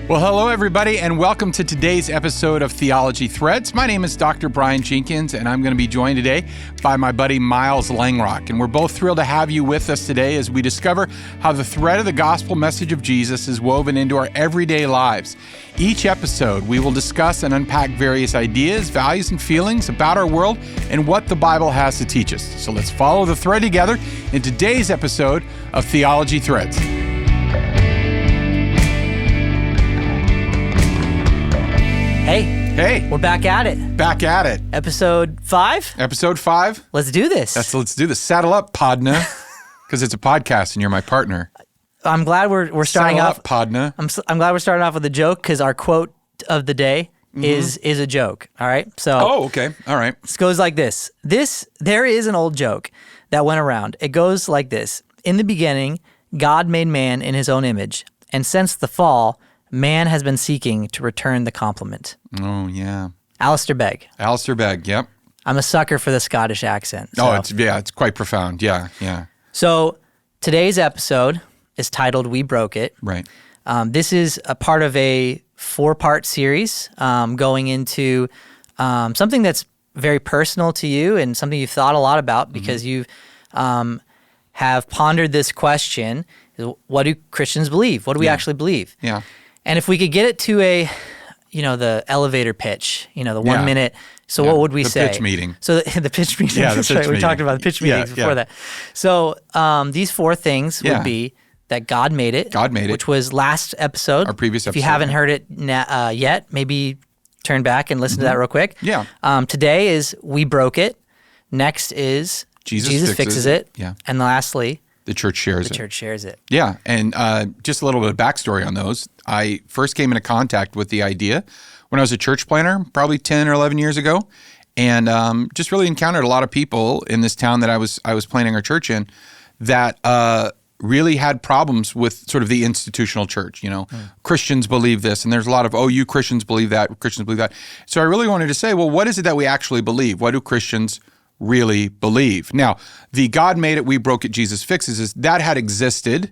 Well, hello, everybody, and welcome to today's episode of Theology Threads. My name is Dr. Brian Jenkins, and I'm going to be joined today by my buddy Miles Langrock. And we're both thrilled to have you with us today as we discover how the thread of the gospel message of Jesus is woven into our everyday lives. Each episode, we will discuss and unpack various ideas, values, and feelings about our world and what the Bible has to teach us. So let's follow the thread together in today's episode of Theology Threads. Hey, we're back at it. Back at it. Episode 5? Episode 5. Let's do this. Let's do this. Saddle up, Podna, because it's a podcast and you're my partner. I'm glad we're starting Saddle off. up, Podna. I'm glad we're starting off with a joke because our quote of the day is a joke. All right. So. Oh, okay. All right. This goes like this. There is an old joke that went around. It goes like this. In the beginning, God made man in his own image, and since the fall, man has been seeking to return the compliment. Oh, yeah. Alistair Begg. Alistair Begg, yep. I'm a sucker for the Scottish accent. So. Oh, it's quite profound. Yeah. So today's episode is titled We Broke It. Right. This is a part of a 4-part series going into something that's very personal to you and something you've thought a lot about because you have pondered this question, what do Christians believe? What do we actually believe? Yeah. And if we could get it to the elevator pitch, the 1 minute. So what would we say? The pitch meeting. So the pitch meeting. Yeah, That's right. We talked about the pitch meetings before that. So these 4 things would be that God made it. God made it. Which was last episode. Our previous episode. If you haven't heard it yet, maybe turn back and listen to that real quick. Yeah. Today is We Broke It. Next is Jesus Fixes It. Yeah. And lastly, the church shares it. The church shares it. Yeah, and just a little bit of backstory on those. I first came into contact with the idea when I was a church planner, probably 10 or 11 years ago, and just really encountered a lot of people in this town that I was planning our church in that really had problems with sort of the institutional church. Christians believe this, and there's a lot of, you Christians believe that, Christians believe that. So I really wanted to say, well, what is it that we actually believe? What do Christians really believe? Now, the God made it, we broke it, Jesus fixes it, that had existed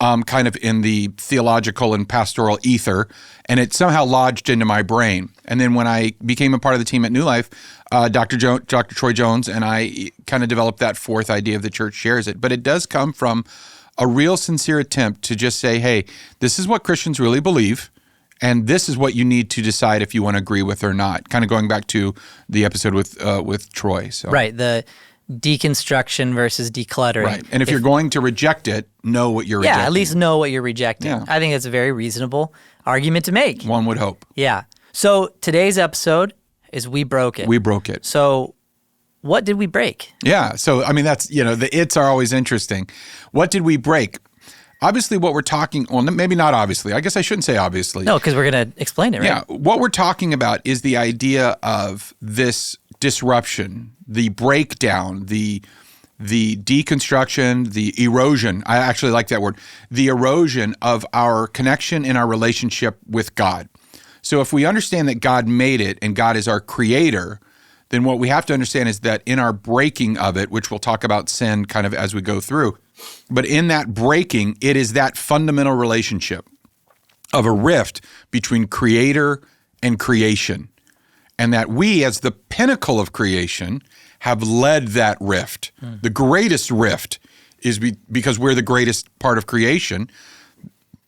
kind of in the theological and pastoral ether, and it somehow lodged into my brain. And then when I became a part of the team at New Life, Dr. Troy Jones and I kind of developed that 4th idea of the church shares it. But it does come from a real sincere attempt to just say, hey, this is what Christians really believe, and this is what you need to decide if you want to agree with or not. Kind of going back to the episode with Troy. So. Right, the deconstruction versus decluttering. Right, and if you're going to reject it, know what you're rejecting. Yeah, at least know what you're rejecting. Yeah. I think it's a very reasonable argument to make. One would hope. Yeah. So today's episode is We Broke It. We broke it. So what did we break? Yeah, so I mean that's, the its are always interesting. What did we break? Obviously, what we're talking, well, maybe not obviously. I guess I shouldn't say obviously. No, because we're going to explain it, right? Yeah, what we're talking about is the idea of this disruption, the breakdown, the deconstruction, the erosion. I actually like that word. The erosion of our connection and our relationship with God. So if we understand that God made it and God is our creator, then what we have to understand is that in our breaking of it, which we'll talk about sin kind of as we go through, but in that breaking, it is that fundamental relationship of a rift between creator and creation. And that we, as the pinnacle of creation, have led that rift. The greatest rift is because we're the greatest part of creation.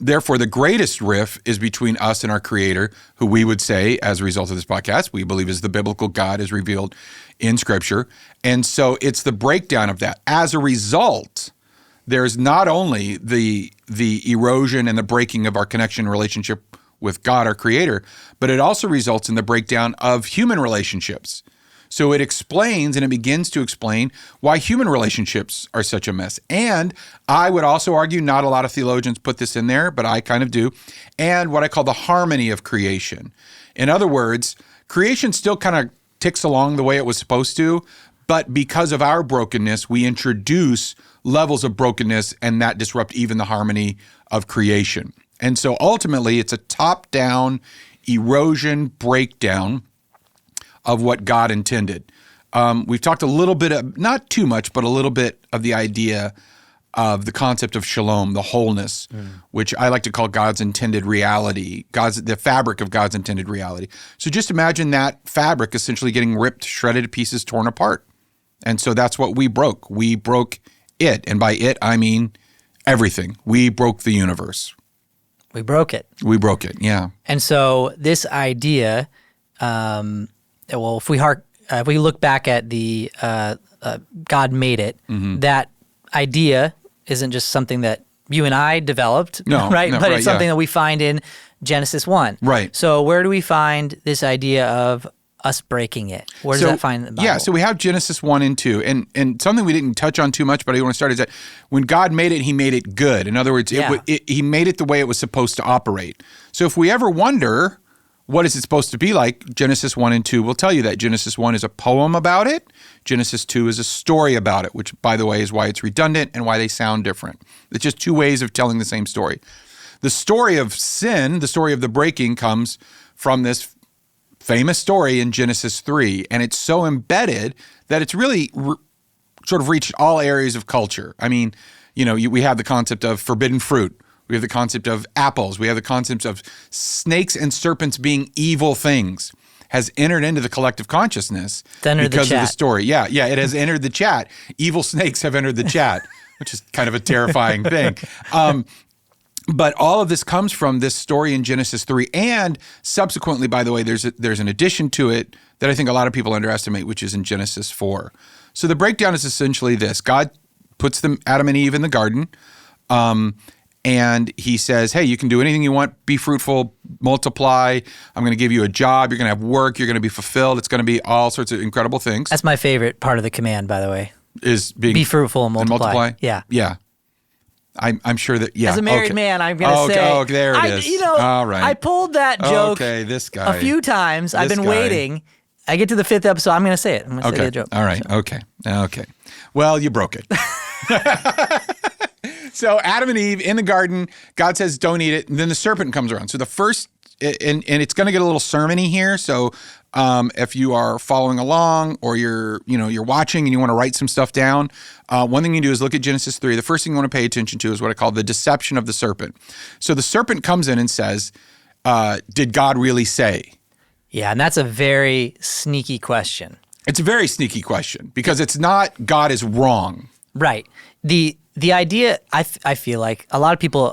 Therefore, the greatest rift is between us and our creator, who we would say, as a result of this podcast, we believe is the biblical God as revealed in Scripture. And so it's the breakdown of that. As a result, there's not only the erosion and the breaking of our connection relationship with God, our creator, but it also results in the breakdown of human relationships. So it explains and it begins to explain why human relationships are such a mess. And I would also argue, not a lot of theologians put this in there, but I kind of do, and what I call the harmony of creation. In other words, creation still kind of ticks along the way it was supposed to, but because of our brokenness, we introduce levels of brokenness, and that disrupt even the harmony of creation. And so ultimately, it's a top-down erosion breakdown of what God intended. We've talked a little bit, not too much, but a little bit of the idea of the concept of shalom, the wholeness, which I like to call God's intended reality, the fabric of God's intended reality. So just imagine that fabric essentially getting ripped, shredded to pieces, torn apart. And so that's what we broke. We broke it. And by it, I mean everything. We broke the universe. We broke it. We broke it, yeah. And so this idea, if we look back at the God made it, that idea isn't just something that you and I developed, right? But it's something that we find in Genesis 1. Right. So where do we find this idea of us breaking it? Where does that find in the Bible? Yeah, so we have Genesis 1 and 2. And something we didn't touch on too much, but I want to start is that when God made it, he made it good. In other words, he made it the way it was supposed to operate. So if we ever wonder, what is it supposed to be like? Genesis 1 and 2 will tell you that. Genesis 1 is a poem about it. Genesis 2 is a story about it, which, by the way, is why it's redundant and why they sound different. It's just two ways of telling the same story. The story of sin, the story of the breaking, comes from this famous story in Genesis 3, and it's so embedded that it's really sort of reached all areas of culture. I mean, we have the concept of forbidden fruit. We have the concept of apples. We have the concept of snakes and serpents being evil things has entered into the collective consciousness because of the story. Yeah, it has entered the chat. Evil snakes have entered the chat, which is kind of a terrifying thing. But all of this comes from this story in Genesis 3. And subsequently, by the way, there's an addition to it that I think a lot of people underestimate, which is in Genesis 4. So the breakdown is essentially this. God puts Adam and Eve in the garden, and he says, hey, you can do anything you want, be fruitful, multiply, I'm going to give you a job, you're going to have work, you're going to be fulfilled, it's going to be all sorts of incredible things. That's my favorite part of the command, by the way. Is being be fruitful and multiply. Yeah. Yeah. I'm sure that, yeah. As a married man, I'm going to say. Oh, there it is. All right. I pulled that joke this guy. a few times. I've been waiting. I get to the 5th episode, I'm going to say it. I'm going to say the joke. All right. So. Okay. Well, you broke it. So Adam and Eve in the garden, God says, don't eat it. And then the serpent comes around. So the first, and it's going to get a little sermon-y here. So if you are following along or you're watching and you want to write some stuff down, one thing you do is look at Genesis 3. The first thing you want to pay attention to is what I call the deception of the serpent. So the serpent comes in and says, did God really say? Yeah, and that's a very sneaky question. It's a very sneaky question because it's not God is wrong. Right. The idea, I feel like a lot of people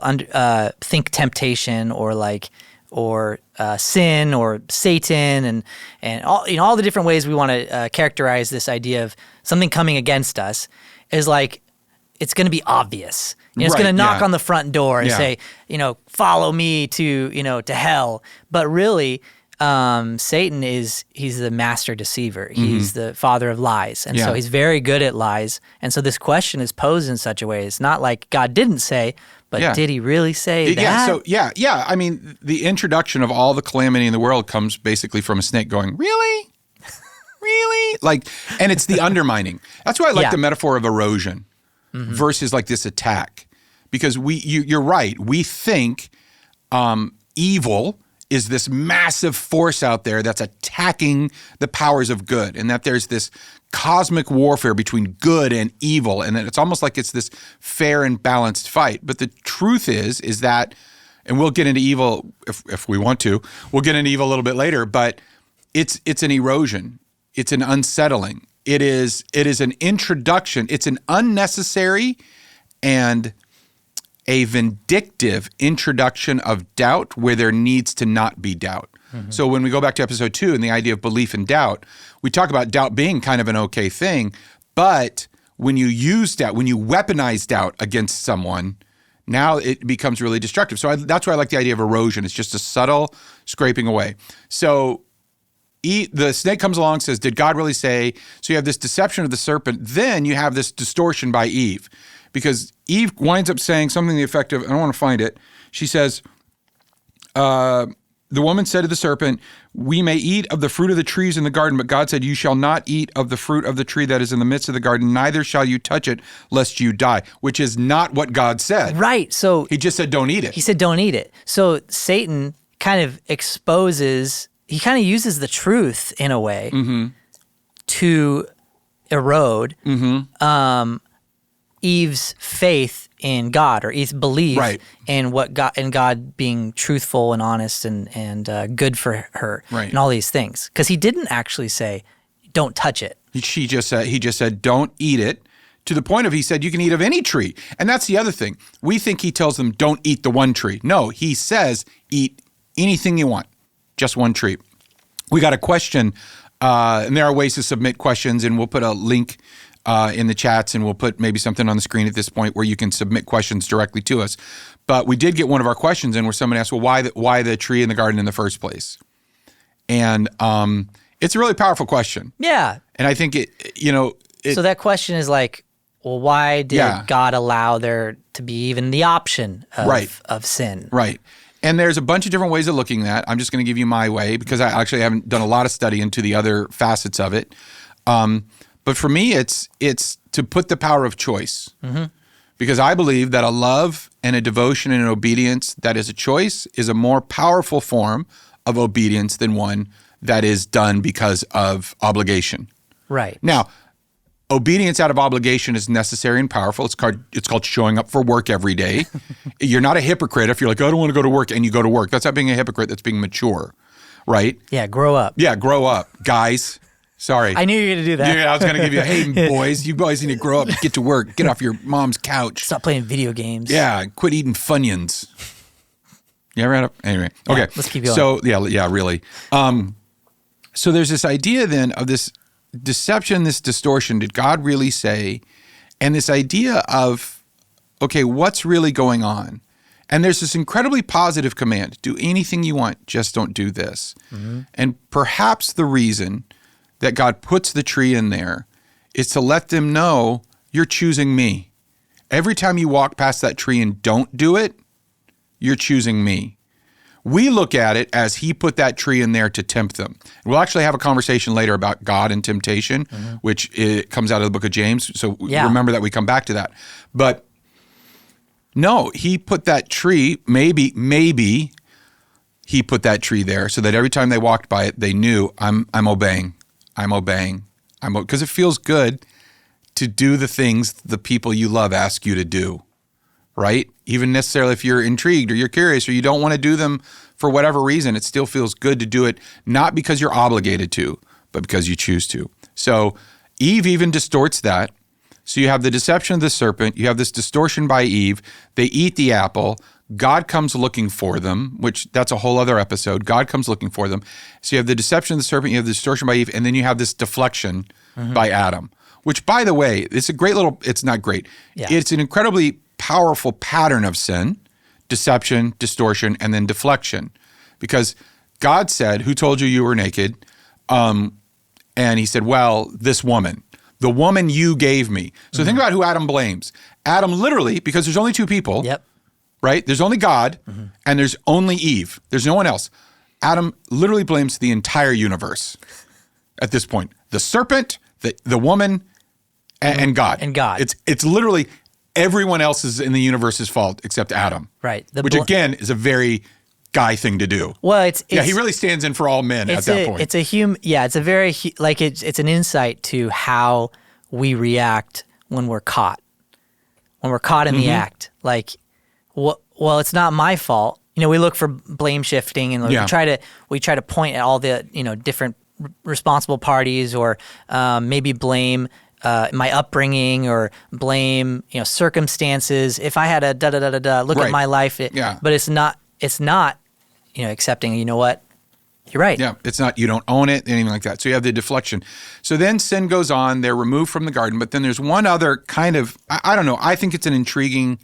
think temptation or sin or Satan and all the different ways we want to characterize this idea of something coming against us is like it's going to be obvious. It's going to knock on the front door and say, follow me to hell. But really, Satan he's the master deceiver. He's the father of lies. And so he's very good at lies. And so this question is posed in such a way. It's not like God didn't say, but did he really say that? Yeah. I mean, the introduction of all the calamity in the world comes basically from a snake going, really? Really? And it's the undermining. That's why I like the metaphor of erosion versus like this attack. Because you're right. We think evil is this massive force out there that's attacking the powers of good, and that there's this cosmic warfare between good and evil, and that it's almost like it's this fair and balanced fight. But the truth is that, and we'll get into evil if we want to, we'll get into evil a little bit later, but it's an erosion. It's an unsettling. It is an introduction. It's an unnecessary and a vindictive introduction of doubt where there needs to not be doubt. Mm-hmm. So when we go back to episode 2 and the idea of belief and doubt, we talk about doubt being kind of an okay thing, but when you use doubt, when you weaponize doubt against someone, now it becomes really destructive. So that's why I like the idea of erosion. It's just a subtle scraping away. So the snake comes along and says, did God really say? So you have this deception of the serpent. Then you have this distortion by Eve. Because Eve winds up saying something to the effect of, I don't want to find it. She says, the woman said to the serpent, we may eat of the fruit of the trees in the garden, but God said, you shall not eat of the fruit of the tree that is in the midst of the garden, neither shall you touch it, lest you die, which is not what God said. Right. So he just said, don't eat it. He said, don't eat it. So Satan kind of he kind of uses the truth in a way to erode Eve's faith in God, or Eve's belief Right. in what God, and God being truthful and honest and good for her, Right. and all these things. Because he didn't actually say, "Don't touch it." He just said, don't eat it, to the point of he said, you can eat of any tree. And that's the other thing. We think he tells them, don't eat the one tree. No, he says, eat anything you want, just one tree. We got a question, and there are ways to submit questions, and we'll put a link in the chats, and we'll put maybe something on the screen at this point where you can submit questions directly to us. But we did get one of our questions in where someone asked, well, why the tree in the garden in the first place? And it's a really powerful question. Yeah. And I think So that question is like, well, why did God allow there to be even the option of sin? Right. And there's a bunch of different ways of looking at that. I'm just going to give you my way because I actually haven't done a lot of study into the other facets of it. But for me, it's to put the power of choice. Mm-hmm. Because I believe that a love and a devotion and an obedience that is a choice is a more powerful form of obedience than one that is done because of obligation. Right. Now, obedience out of obligation is necessary and powerful. It's called showing up for work every day. You're not a hypocrite if you're like, I don't want to go to work, and you go to work. That's not being a hypocrite. That's being mature, right? Yeah, grow up. Yeah, grow up. Guys, sorry. I knew you were going to do that. Yeah, I was going to give you, hey, boys, you boys need to grow up, get to work, get off your mom's couch. Stop playing video games. Yeah, quit eating Funyuns. You ever had a, anyway, okay. Let's keep going. So, yeah, really. So there's this idea then of this deception, this distortion. Did God really say? And this idea of, okay, what's really going on? And there's this incredibly positive command. Do anything you want, just don't do this. Mm-hmm. And perhaps the reason that God puts the tree in there is to let them know you're choosing me. Every time you walk past that tree and don't do it, you're choosing me. We look at it as he put that tree in there to tempt them. We'll actually have a conversation later about God and temptation, mm-hmm. which comes out of the book of James. So remember that we come back to that. But no, he put that tree, maybe he put that tree there so that every time they walked by it, they knew I'm obeying. Because it feels good to do the things the people you love ask you to do. Right? Even necessarily if you're intrigued or you're curious or you don't want to do them for whatever reason, it still feels good to do it, not because you're obligated to, but because you choose to. So Eve even distorts that. So you have the deception of the serpent. You have this distortion by Eve. They eat the apple. God comes looking for them, which that's a whole other episode. God comes looking for them. So you have the deception of the serpent. You have the distortion by Eve. And then you have this deflection by Adam, which, by the way, it's a great little, it's not great. Yeah. It's an incredibly powerful pattern of sin, deception, distortion, and then deflection. Because God said, who told you were naked? And he said, well, this woman, the woman you gave me. So think about who Adam blames. Adam literally, because there's only two people, right? There's only God and there's only Eve. There's no one else. Adam literally blames the entire universe at this point. The serpent, the woman, and God. And God. It's literally everyone else's in the universe's fault except Adam. Right. Which again is a very guy thing to do. Well, it's he really stands in for all men at that point. It's a very it's an insight to how we react when we're caught. When we're caught in the act. Like, well, it's not my fault. You know, we look for blame shifting and we try to point at all the, different responsible parties or maybe blame my upbringing or blame, circumstances. If I had a da-da-da-da-da, look at my life. But it's not, accepting, you know what? You're right. Yeah, it's not, you don't own it, anything like that. So you have the deflection. So then sin goes on, they're removed from the garden, but then there's one other kind of, I don't know, I think it's an intriguing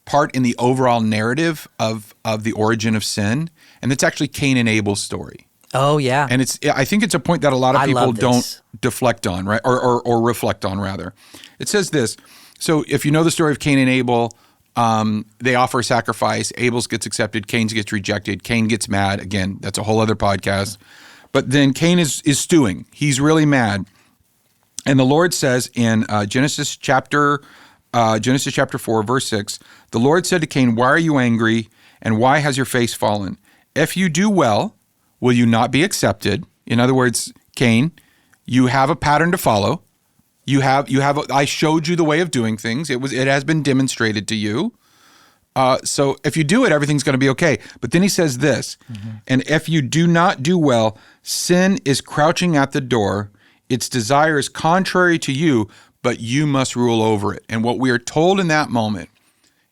part in the overall narrative of the origin of sin, and it's actually Cain and Abel's story. Oh, yeah. And I think it's a point that a lot of people don't deflect on, right? Or reflect on, rather. It says this. So if you know the story of Cain and Abel, they offer a sacrifice. Abel's gets accepted. Cain's gets rejected. Cain gets mad. Again, that's a whole other podcast. But then Cain is stewing. He's really mad. And the Lord says in Genesis chapter 4, verse 6, the Lord said to Cain, why are you angry, and why has your face fallen? If you do well, will you not be accepted? In other words, Cain, you have a pattern to follow. I showed you the way of doing things. It has been demonstrated to you. So if you do it, everything's going to be okay. But then he says this, and if you do not do well, sin is crouching at the door. Its desire is contrary to you, but you must rule over it. And what we are told in that moment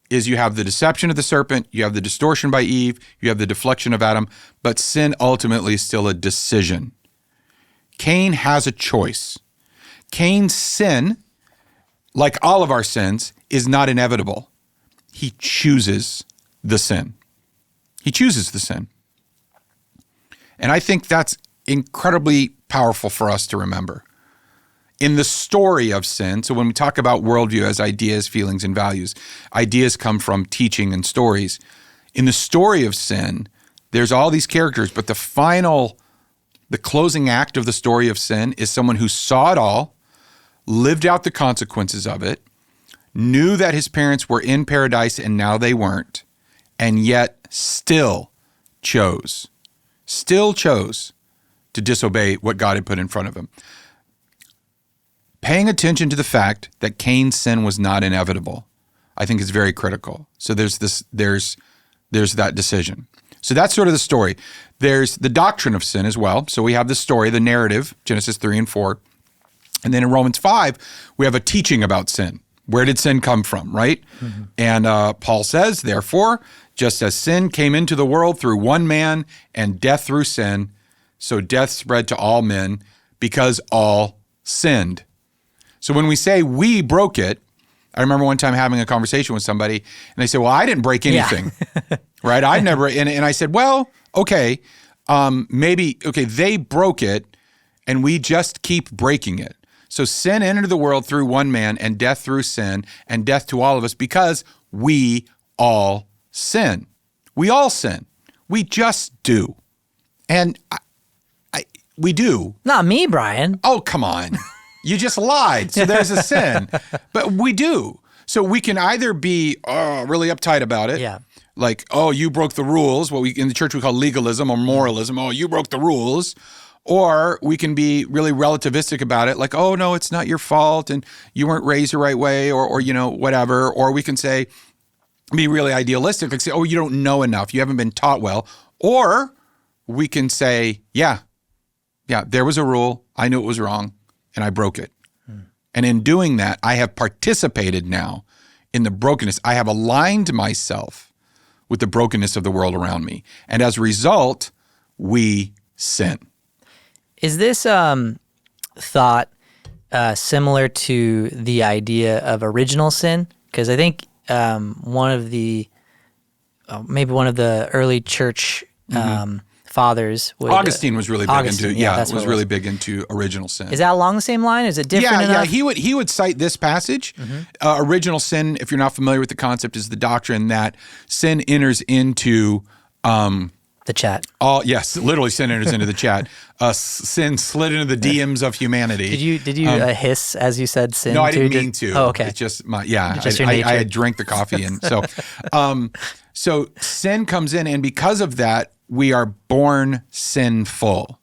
is you have the deception of the serpent, you have the distortion by Eve, you have the deflection of Adam, but sin ultimately is still a decision. Cain has a choice. Cain's sin, like all of our sins, is not inevitable. He chooses the sin. He chooses the sin. And I think that's incredibly powerful for us to remember. In the story of sin, so when we talk about worldview as ideas, feelings, and values, ideas come from teaching and stories. In the story of sin, there's all these characters, but the closing act of the story of sin is someone who saw it all, lived out the consequences of it, knew that his parents were in paradise and now they weren't, and yet still chose to disobey what God had put in front of him. Paying attention to the fact that Cain's sin was not inevitable, I think is very critical. So there's that decision. So that's sort of the story. There's the doctrine of sin as well. So we have the story, the narrative, Genesis 3 and 4. And then in Romans 5, we have a teaching about sin. Where did sin come from, right? Mm-hmm. And Paul says, therefore, just as sin came into the world through one man and death through sin, so death spread to all men because all sinned. So when we say we broke it, I remember one time having a conversation with somebody and they said, well, I didn't break anything, right? I never, and I said, well, okay, they broke it and we just keep breaking it. So sin entered the world through one man and death through sin and death to all of us because we all sin. We all sin. We just do. And we do. Not me, Brian. Oh, come on. You just lied. So there's a sin. But we do. So we can either be really uptight about it. Yeah. Like, oh, you broke the rules. What in the church we call legalism or moralism. Oh, you broke the rules. Or we can be really relativistic about it, like, oh, no, it's not your fault, and you weren't raised the right way, or whatever. Or we can say, be really idealistic, like say, oh, you don't know enough, you haven't been taught well. Or we can say, yeah, there was a rule, I knew it was wrong, and I broke it. And in doing that, I have participated now in the brokenness. I have aligned myself with the brokenness of the world around me. And as a result, we sin. Is this thought similar to the idea of original sin? Because I think one of the early church fathers would, Augustine was really big into really big into original sin. Is that along the same line? Is it different enough? Yeah. He would cite this passage. Original sin, if you're not familiar with the concept, is the doctrine that sin enters into the chat. Yes, literally sin enters into the chat. Sin slid into the DMs of humanity. Did you hiss as you said sin? No, I didn't mean to. Oh, okay. It's just your nature. I had drank the coffee and so so sin comes in, and because of that, we are born sinful.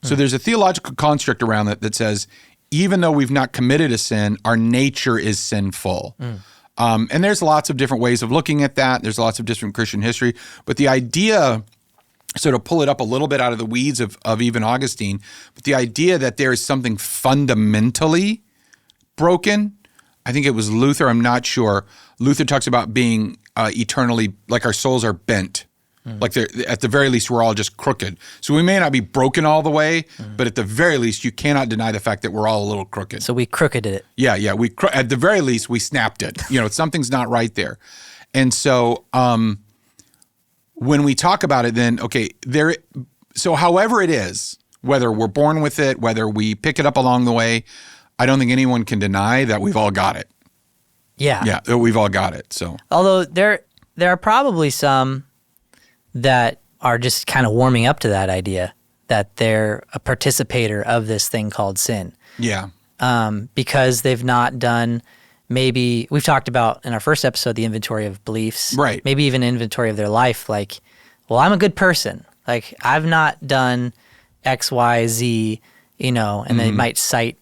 So there's a theological construct around that says, even though we've not committed a sin, our nature is sinful. And there's lots of different ways of looking at that. There's lots of different Christian history, but the idea, so to pull it up a little bit out of the weeds of even Augustine, but the idea that there is something fundamentally broken, I think it was Luther, I'm not sure. Luther talks about being eternally, like our souls are bent. Like at the very least, we're all just crooked. So we may not be broken all the way, but at the very least, you cannot deny the fact that we're all a little crooked. So we crooked it. Yeah. At the very least, we snapped it. Something's not right there. And so when we talk about it, then, okay, so however it is, whether we're born with it, whether we pick it up along the way, I don't think anyone can deny that we've all got it. Yeah. Yeah, we've all got it. So, although there are probably some that are just kind of warming up to that idea that they're a participator of this thing called sin. Yeah. Because they've not done, maybe we've talked about in our first episode the inventory of beliefs, right? Maybe even inventory of their life. Like, well, I'm a good person. Like, I've not done X, Y, Z, and they might cite,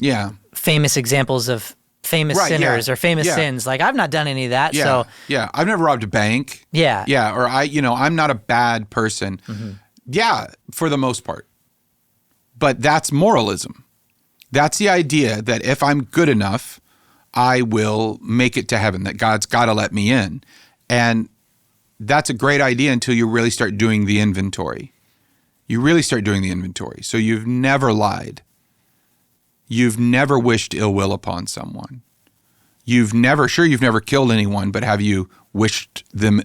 yeah, famous examples of famous sinners or famous sins. Like, I've not done any of that. So I've never robbed a bank. Yeah. Or I'm not a bad person. Yeah, for the most part. But that's moralism. That's the idea that if I'm good enough, I will make it to heaven, that God's got to let me in. And that's a great idea until you really start doing the inventory. You really start doing the inventory. So you've never lied. You've never wished ill will upon someone. You've never killed anyone, but have you wished them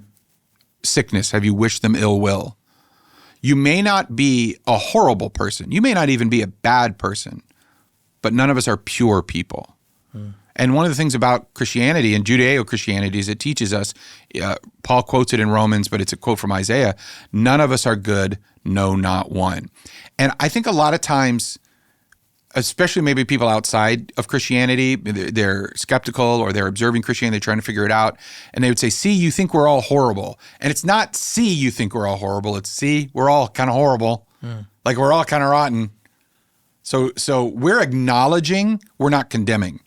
sickness? Have you wished them ill will? You may not be a horrible person. You may not even be a bad person, but none of us are pure people. And one of the things about Christianity and Judeo-Christianity is it teaches us, Paul quotes it in Romans, but it's a quote from Isaiah, none of us are good, no, not one. And I think a lot of times, especially maybe people outside of Christianity, they're skeptical or they're observing Christianity, they're trying to figure it out, and they would say, see, you think we're all horrible. And it's not see, you think we're all horrible, it's see, we're all kind of horrible, like we're all kind of rotten. So we're acknowledging, we're not condemning.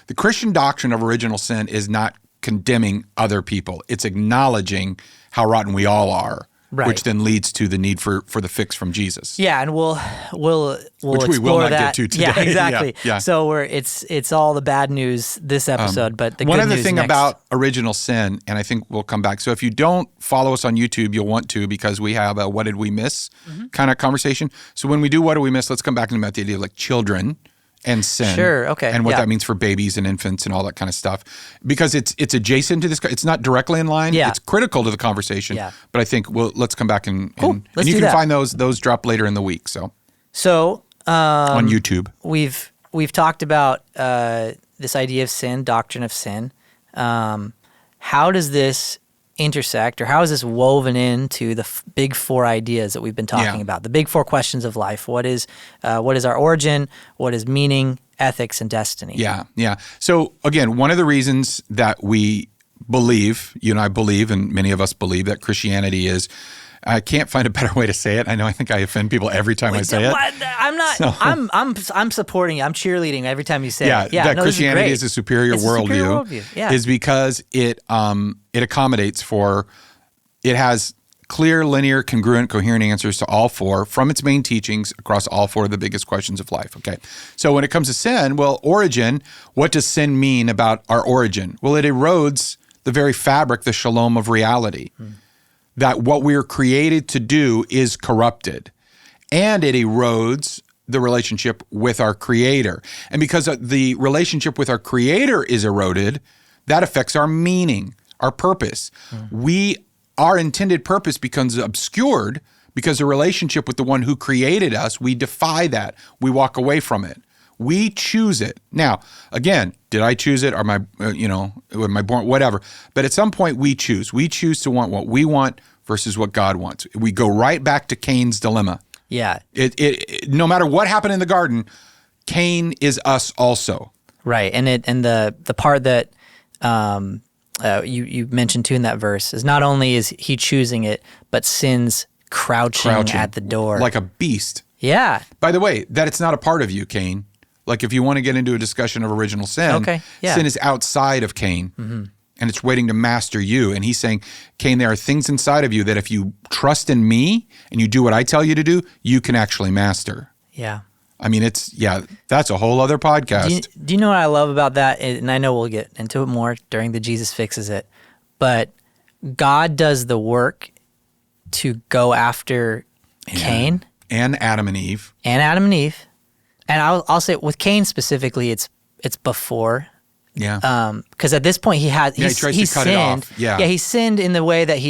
The Christian doctrine of original sin is not condemning other people. It's acknowledging how rotten we all are, which then leads to the need for the fix from Jesus. Yeah, and we'll which we will not get to today. Yeah, exactly. Yeah. So it's all the bad news this episode, but the good news one other thing next. about original sin, and I think we'll come back. So if you don't follow us on YouTube, you'll want to, because we have a what did we miss kind of conversation. So when we do what did we miss, let's come back and about the idea of like children and sin. Sure, okay. And what that means for babies and infants and all that kind of stuff. Because it's adjacent to this, it's not directly in line. Yeah. It's critical to the conversation. Yeah. But I think let's come back and Cool. Let's you do can that. find those drop later in the week. So on YouTube. We've talked about this idea of sin, doctrine of sin. How does this intersect, or how is this woven into the big four ideas that we've been talking about? The big four questions of life. What is our origin? What is meaning, ethics, and destiny? Yeah. So again, one of the reasons that we believe, you and I believe, and many of us believe, that Christianity is, I can't find a better way to say it. I think I offend people every time I say it. I'm not. So, I'm supporting you. I'm cheerleading every time you say it. That Christianity is a superior worldview. Yeah. Is because it accommodates for, it has clear, linear, congruent, coherent answers to all four from its main teachings across all four of the biggest questions of life. Okay, so when it comes to sin, well, origin. What does sin mean about our origin? Well, it erodes the very fabric, the shalom of reality. That what we're created to do is corrupted, and it erodes the relationship with our Creator. And because the relationship with our Creator is eroded, that affects our meaning, our purpose. Our intended purpose becomes obscured because the relationship with the one who created us, we defy that. We walk away from it. We choose it. Now, again, did I choose it? Or am I born? Whatever. But at some point, we choose. We choose to want what we want versus what God wants. We go right back to Cain's dilemma. Yeah. It no matter what happened in the garden, Cain is us also. Right. And the part that you mentioned too in that verse is not only is he choosing it, but sin's crouching at the door like a beast. Yeah. By the way, that it's not a part of you, Cain. Like if you want to get into a discussion of original sin, sin is outside of Cain, and it's waiting to master you. And he's saying, Cain, there are things inside of you that if you trust in me and you do what I tell you to do, you can actually master. Yeah. I mean, that's a whole other podcast. Do you know what I love about that? And I know we'll get into it more during the Jesus Fixes It, but God does the work to go after Cain. And Adam and Eve. And I'll say with Cain specifically, it's before. Yeah. Because at this point he tries to cut it off. Yeah. Yeah, he sinned in the way that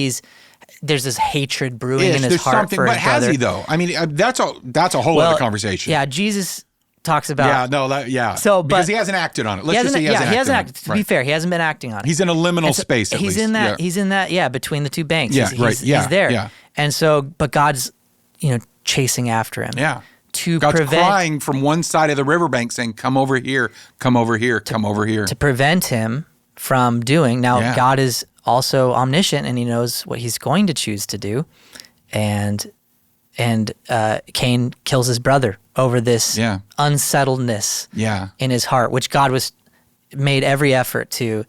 there's this hatred brewing in his heart for his brother. But has he though? I mean, that's a whole other conversation. Yeah, Jesus talks about. So, because he hasn't acted on it. Let's just say he hasn't acted. To be fair, he hasn't been acting on it. He's in a liminal space. At least. He's in that between the two banks. Yeah, he's there. Yeah. And so, but God's chasing after him. Yeah. God's crying from one side of the riverbank saying, come over here, come over here, come over here. To prevent him from doing. Now, God is also omniscient and he knows what he's going to choose to do. And Cain kills his brother over this unsettledness in his heart, which God made every effort to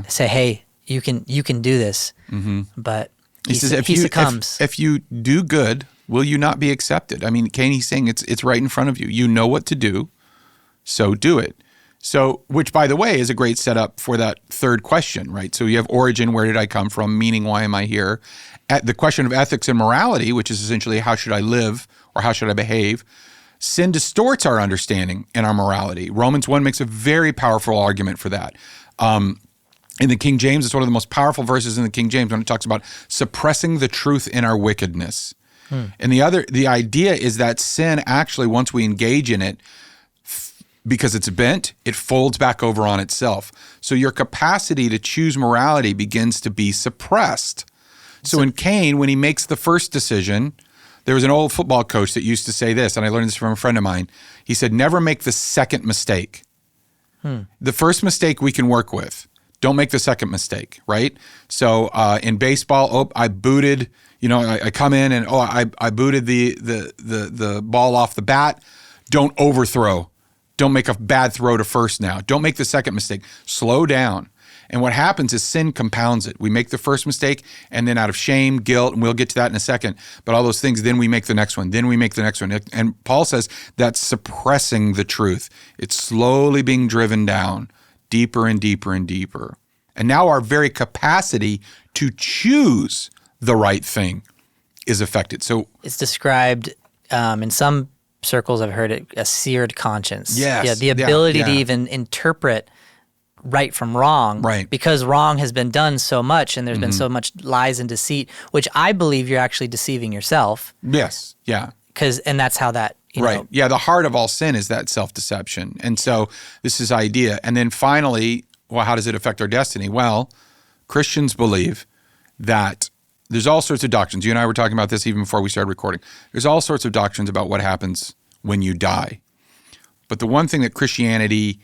say, hey, you can do this. Mm-hmm. But he says, he succumbs. If you do good, will you not be accepted? I mean, Cain, he's saying it's right in front of you. You know what to do, so do it. So, which, by the way, is a great setup for that third question, right? So you have origin, where did I come from? Meaning, why am I here? At the question of ethics and morality, which is essentially how should I live or how should I behave? Sin distorts our understanding and our morality. Romans 1 makes a very powerful argument for that. In the King James, it's one of the most powerful verses in the King James when it talks about suppressing the truth in our wickedness. And the idea is that sin actually, once we engage in it, because it's bent, it folds back over on itself. So your capacity to choose morality begins to be suppressed. So in Cain, when he makes the first decision, there was an old football coach that used to say this, and I learned this from a friend of mine. He said, never make the second mistake. The first mistake we can work with. Don't make the second mistake, right? So in baseball, I booted, I come in and, I booted the ball off the bat. Don't overthrow. Don't make a bad throw to first now. Don't make the second mistake. Slow down. And what happens is sin compounds it. We make the first mistake, and then out of shame, guilt, and we'll get to that in a second, but all those things, then we make the next one, then we make the next one. And Paul says that's suppressing the truth. It's slowly being driven down deeper and deeper and deeper. And now our very capacity to choose the right thing is affected. So it's described in some circles, I've heard it, a seared conscience. Yes. Yeah, the ability to even interpret right from wrong, right? Because wrong has been done so much, and there's been so much lies and deceit, which I believe you're actually deceiving yourself. Yes, yeah. And that's how that, right. Yeah, the heart of all sin is that self-deception. And so this is idea. And then finally, well, how does it affect our destiny? Well, Christians believe that there's all sorts of doctrines. You and I were talking about this even before we started recording. There's all sorts of doctrines about what happens when you die. But the one thing that Christianity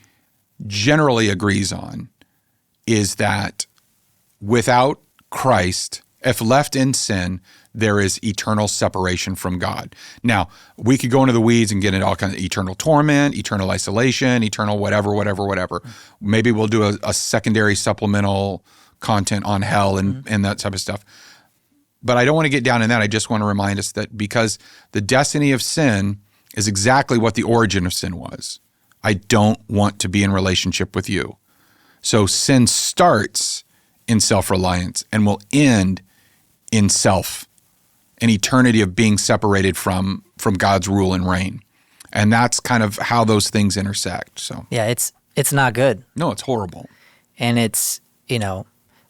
generally agrees on is that without Christ, if left in sin, there is eternal separation from God. Now, we could go into the weeds and get into all kinds of eternal torment, eternal isolation, eternal whatever. Maybe we'll do a secondary supplemental content on hell and that type of stuff. But I don't want to get down in that. I just want to remind us that because the destiny of sin is exactly what the origin of sin was. I don't want to be in relationship with you. So sin starts in self-reliance and will end in self, an eternity of being separated from God's rule and reign. And that's kind of how those things intersect. So yeah, it's not good. No, it's horrible. And it's,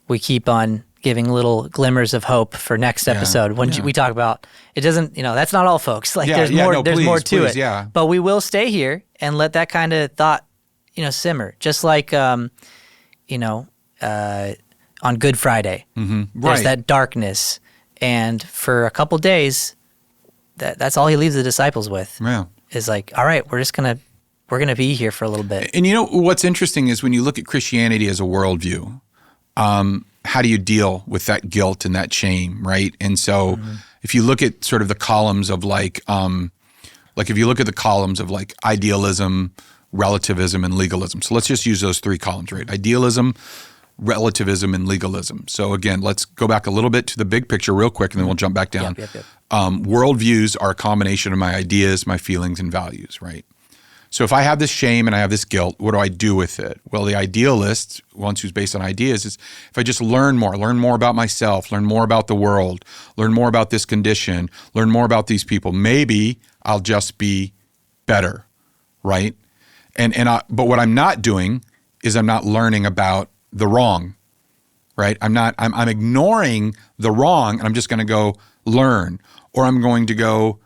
we keep on giving little glimmers of hope for next episode. When we talk about, it doesn't, that's not all, folks. Like there's more to it. Yeah. But we will stay here and let that kind of thought, simmer. Just like, on Good Friday, there's that darkness. And for a couple days, that's all he leaves the disciples with. Yeah. Is like, all right, we're going to be here for a little bit. And what's interesting is when you look at Christianity as a worldview, how do you deal with that guilt and that shame, right? And so if you look at sort of the columns of if you look at the columns of like idealism, relativism, and legalism. So let's just use those three columns, right? Idealism, relativism, and legalism. So again, let's go back a little bit to the big picture real quick, and then we'll jump back down. Yep. Worldviews are a combination of my ideas, my feelings, and values, right? So if I have this shame and I have this guilt, what do I do with it? Well, the idealist, one who's based on ideas, is if I just learn more about myself, learn more about the world, learn more about this condition, learn more about these people, maybe I'll just be better, right? But what I'm not doing is I'm not learning about the wrong, right? I'm ignoring the wrong, and I'm just going to go learn, or I'm going to go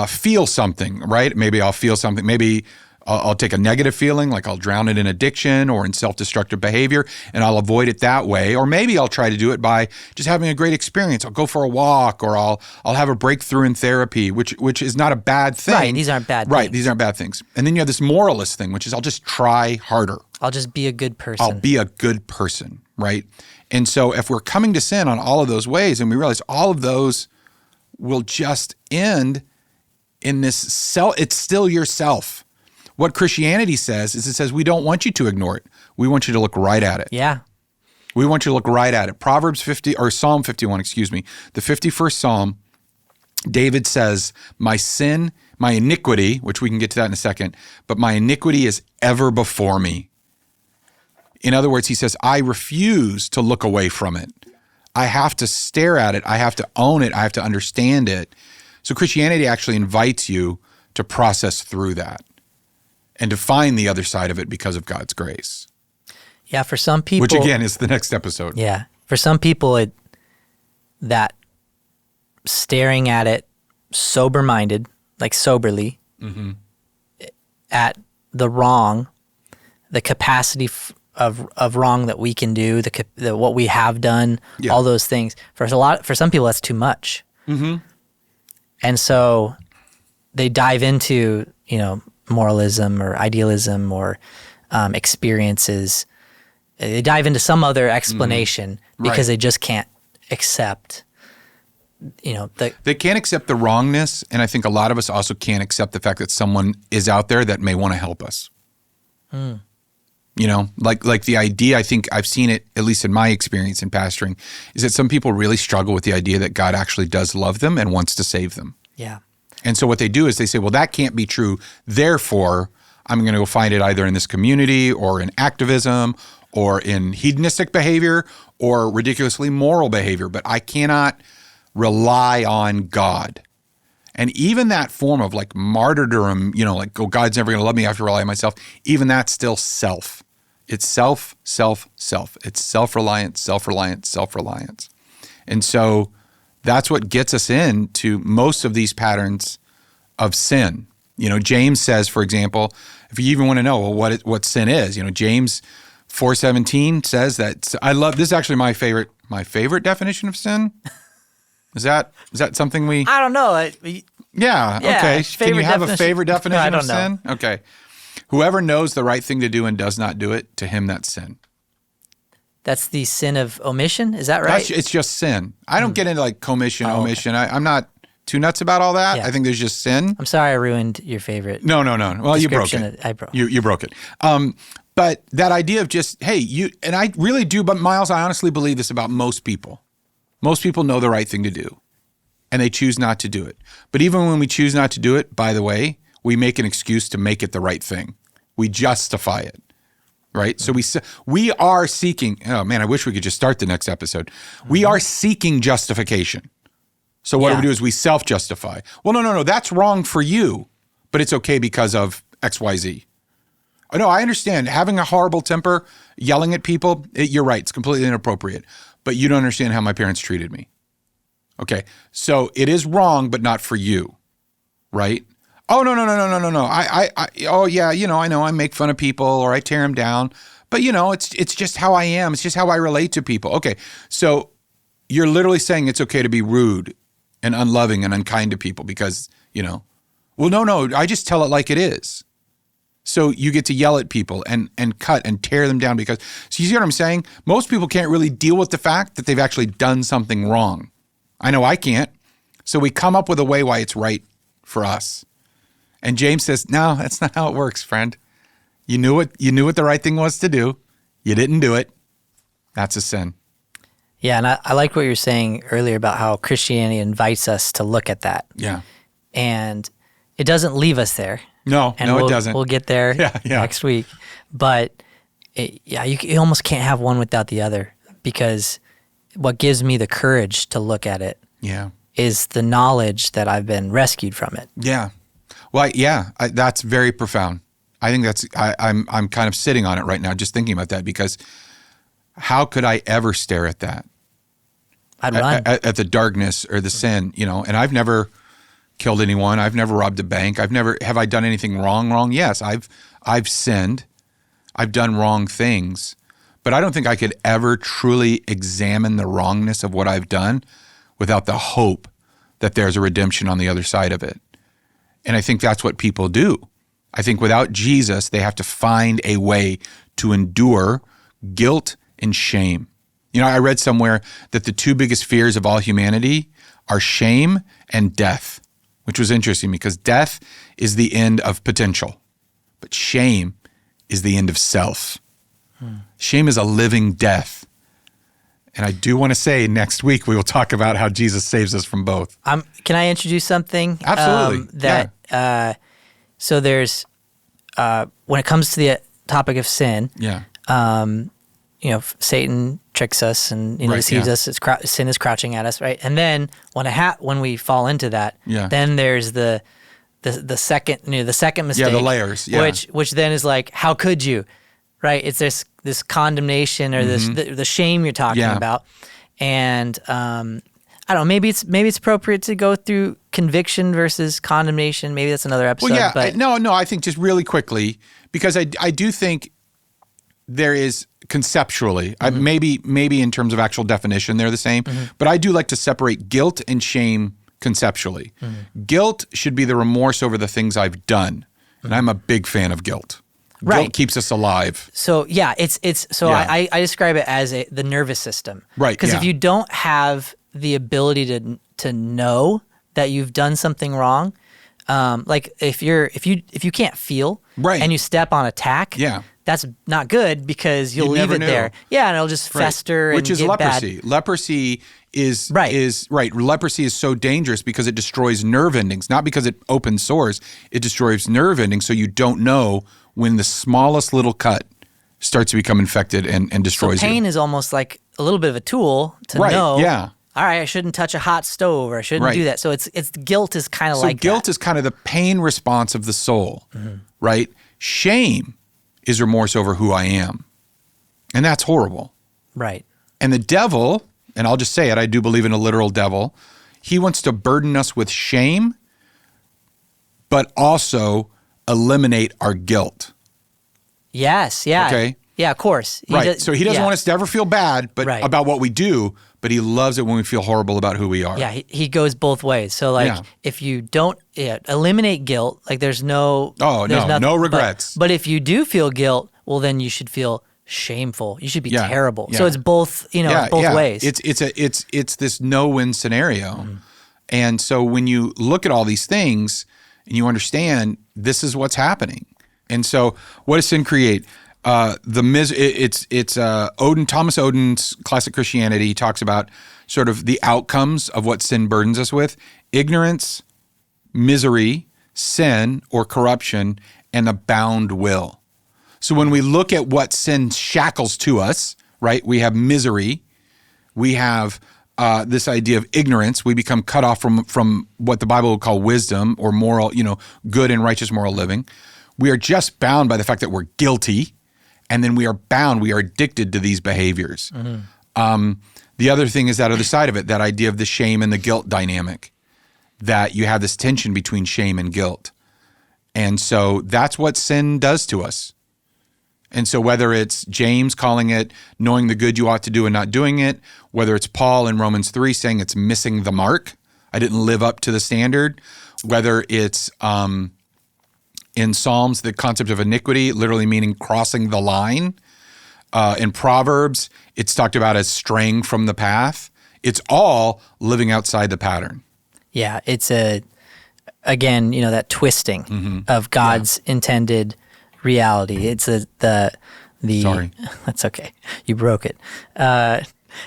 feel something, right? Maybe I'll feel something. Maybe I'll take a negative feeling, like I'll drown it in addiction or in self-destructive behavior, and I'll avoid it that way. Or maybe I'll try to do it by just having a great experience. I'll go for a walk, or I'll have a breakthrough in therapy, which is not a bad thing. Right, these aren't bad things. Right, these aren't bad things. And then you have this moralist thing, which is I'll just try harder. I'll just be a good person. I'll be a good person, right? And so if we're coming to sin on all of those ways, and we realize all of those will just end in this self. It's still yourself. What Christianity says is it says we don't want you to ignore it. We want you to look right at it. Yeah. We want you to look right at it. Proverbs 50 or Psalm 51, excuse me, the 51st Psalm, David says, my sin, my iniquity, which we can get to that in a second, but my iniquity is ever before me. In other words, he says, I refuse to look away from it. I have to stare at it. I have to own it. I have to understand it. So Christianity actually invites you to process through that and to find the other side of it because of God's grace. Yeah, for some people. Which again is the next episode. Yeah. For some people, that staring at it sober-minded, like soberly, at the wrong, the capacity of wrong that we can do, the what we have done, all those things. For some people, that's too much. And so they dive into, moralism or idealism or experiences. They dive into some other explanation because they just can't accept, They can't accept the wrongness, and I think a lot of us also can't accept the fact that someone is out there that may want to help us. Like the idea, I think I've seen it, at least in my experience in pastoring, is that some people really struggle with the idea that God actually does love them and wants to save them. Yeah. And so what they do is they say, well, that can't be true. Therefore, I'm going to go find it either in this community or in activism or in hedonistic behavior or ridiculously moral behavior, but I cannot rely on God. And even that form of like martyrdom, like, oh, God's never going to love me, I have to rely on myself, even that's still self. It's self. It's self-reliance, self-reliance, self-reliance. And so that's what gets us into most of these patterns of sin. James says, for example, if you even want to know what sin is, James 4:17 says that. I love this. Is actually my favorite definition of sin. Is that something we? I don't know. Yeah. Okay. Can you have a favorite definition of sin? Know. Okay. Whoever knows the right thing to do and does not do it, to him that's sin. That's the sin of omission. Is that right? It's just sin. I don't get into like commission, omission. Okay. I'm not too nuts about all that. Yeah. I think there's just sin. I'm sorry I ruined your favorite. No. Well, you broke it. You broke it. But that idea of just, hey, and I really do, but Miles, I honestly believe this about most people. Most people know the right thing to do, and they choose not to do it. But even when we choose not to do it, by the way, we make an excuse to make it the right thing. We justify it, right? So we are seeking, oh man, I wish we could just start the next episode. We are seeking justification. So what do we do is we self-justify. Well, no, that's wrong for you, but it's okay because of X, Y, Z. Oh, no, I understand. Having a horrible temper, yelling at people, you're right. It's completely inappropriate. But you don't understand how my parents treated me. Okay, so it is wrong, but not for you, right? Oh, no. I know I make fun of people or I tear them down. But, it's just how I am. It's just how I relate to people. Okay, so you're literally saying it's okay to be rude and unloving and unkind to people because, well, no, I just tell it like it is. So you get to yell at people and cut and tear them down because, so you see what I'm saying? Most people can't really deal with the fact that they've actually done something wrong. I know I can't. So we come up with a way why it's right for us. And James says, no, that's not how it works, friend. You knew what the right thing was to do. You didn't do it. That's a sin. Yeah, and I like what you were saying earlier about how Christianity invites us to look at that. Yeah. And it doesn't leave us there. No, it doesn't. We'll get there next week. But you almost can't have one without the other because what gives me the courage to look at it is the knowledge that I've been rescued from it. Yeah. Well, that's very profound. I think I'm kind of sitting on it right now just thinking about that because how could I ever stare at that? I'd run. At the darkness or the sin, and I've never killed anyone. I've never robbed a bank. Have I done anything wrong? Yes, I've sinned. I've done wrong things, but I don't think I could ever truly examine the wrongness of what I've done without the hope that there's a redemption on the other side of it. And I think that's what people do. I think without Jesus, they have to find a way to endure guilt and shame. I read somewhere that the two biggest fears of all humanity are shame and death. which was interesting because death is the end of potential, but shame is the end of self. Shame is a living death. And I do want to say next week we will talk about how Jesus saves us from both. Can I introduce something? Absolutely. So there's, when it comes to the topic of sin, Satan tricks us and deceives us. Sin is crouching at us, right? And then when we fall into that, then there's the second mistake. Yeah, the layers. Yeah. Which then is like, how could you? Right? It's this condemnation or the shame you're talking about. And I don't know, maybe it's appropriate to go through conviction versus condemnation. Maybe that's another episode. Well, yeah, I think just really quickly, because I do think there is conceptually, maybe in terms of actual definition, they're the same, but I do like to separate guilt and shame conceptually. Guilt should be the remorse over the things I've done, and I'm a big fan of guilt. Right. Guilt keeps us alive. So I describe it as the nervous system. Right. Because if you don't have the ability to know that you've done something wrong, like if you can't feel and you step on a tack, that's not good because you'll leave it there. Yeah, and it'll just fester Which is get leprosy. Bad. Leprosy is Leprosy is so dangerous because it destroys nerve endings, not because it opens sores. It destroys nerve endings, so you don't know when the smallest little cut starts to become infected and destroys you. So pain is almost like a little bit of a tool to know. Yeah. All right, I shouldn't touch a hot stove, or I shouldn't do that. So it's guilt is kind of like guilt is kind of the pain response of the soul, right? Shame is remorse over who I am, and that's horrible. Right. And the devil, and I'll just say it, I do believe in a literal devil. He wants to burden us with shame, but also eliminate our guilt. Yes. Yeah. Okay. Yeah. Of course. So he doesn't want us to ever feel bad, about what we do. But he loves it when we feel horrible about who we are. Yeah, he goes both ways. So if you don't eliminate guilt, like there's no no regrets. But if you do feel guilt, well then you should feel shameful. You should be terrible. Yeah. So it's both both ways. It's this no-win scenario. And so when you look at all these things and you understand this is what's happening. And so what does sin create? It's Thomas Oden's Classic Christianity talks about sort of the outcomes of what sin burdens us with: ignorance, misery, sin or corruption, and a bound will. So when we look at what sin shackles to us, right? We have misery, we have this idea of ignorance. We become cut off from what the Bible would call wisdom or moral, good and righteous moral living. We are just bound by the fact that we're guilty. And then we are addicted to these behaviors. The other thing is that other side of it, that idea of the shame and the guilt dynamic, that you have this tension between shame and guilt. And so that's what sin does to us. And so whether it's James calling it knowing the good you ought to do and not doing it, whether it's Paul in Romans 3 saying it's missing the mark, I didn't live up to the standard, whether it's in Psalms, the concept of iniquity, literally meaning crossing the line. In Proverbs, it's talked about as straying from the path. It's all living outside the pattern. Yeah, it's again, that twisting of God's intended reality. It's the Sorry. That's okay. You broke it.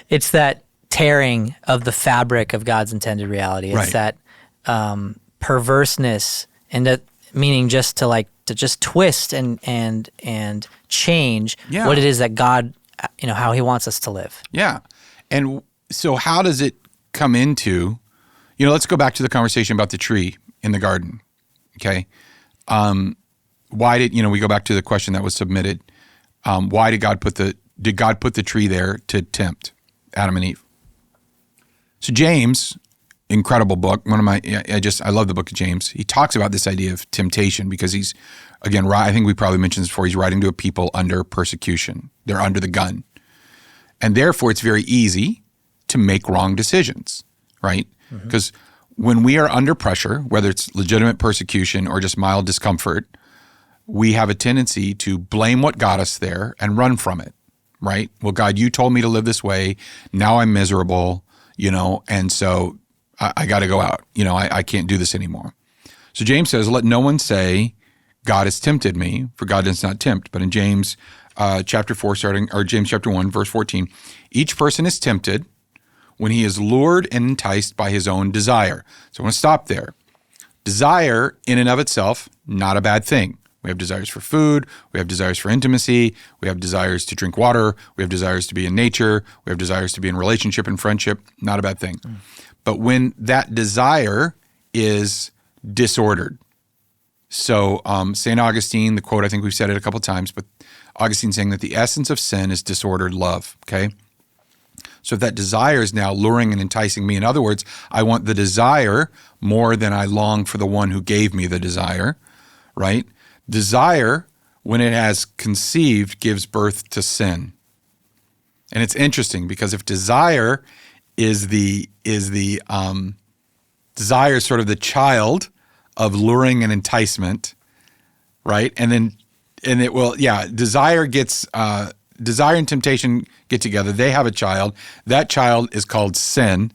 It's that tearing of the fabric of God's intended reality. It's that perverseness, and that meaning just to just twist and change what it is that God, how he wants us to live. Yeah. And so how does it come into, let's go back to the conversation about the tree in the garden. Okay. Why did, we go back to the question that was submitted. Why did God put the tree there to tempt Adam and Eve? So James, incredible book. I love the book of James. He talks about this idea of temptation because he's, again, I think we probably mentioned this before, he's writing to a people under persecution. They're under the gun. And therefore, it's very easy to make wrong decisions, right? Because when we are under pressure, whether it's legitimate persecution or just mild discomfort, we have a tendency to blame what got us there and run from it, right? Well, God, you told me to live this way. Now I'm miserable, and so I got to go out. I can't do this anymore. So James says, let no one say, God has tempted me, for God does not tempt. But in James chapter 4, James chapter 1, verse 14, each person is tempted when he is lured and enticed by his own desire. So I want to stop there. Desire in and of itself, not a bad thing. We have desires for food. We have desires for intimacy. We have desires to drink water. We have desires to be in nature. We have desires to be in relationship and friendship. Not a bad thing. But when that desire is disordered. So St. Augustine, the quote, I think we've said it a couple of times, but Augustine saying that the essence of sin is disordered love, okay? So if that desire is now luring and enticing me, in other words, I want the desire more than I long for the one who gave me the desire, right? Desire, when it has conceived, gives birth to sin. And it's interesting because if desire is desire is sort of the child of luring and enticement, right? Desire and temptation get together. They have a child. That child is called sin.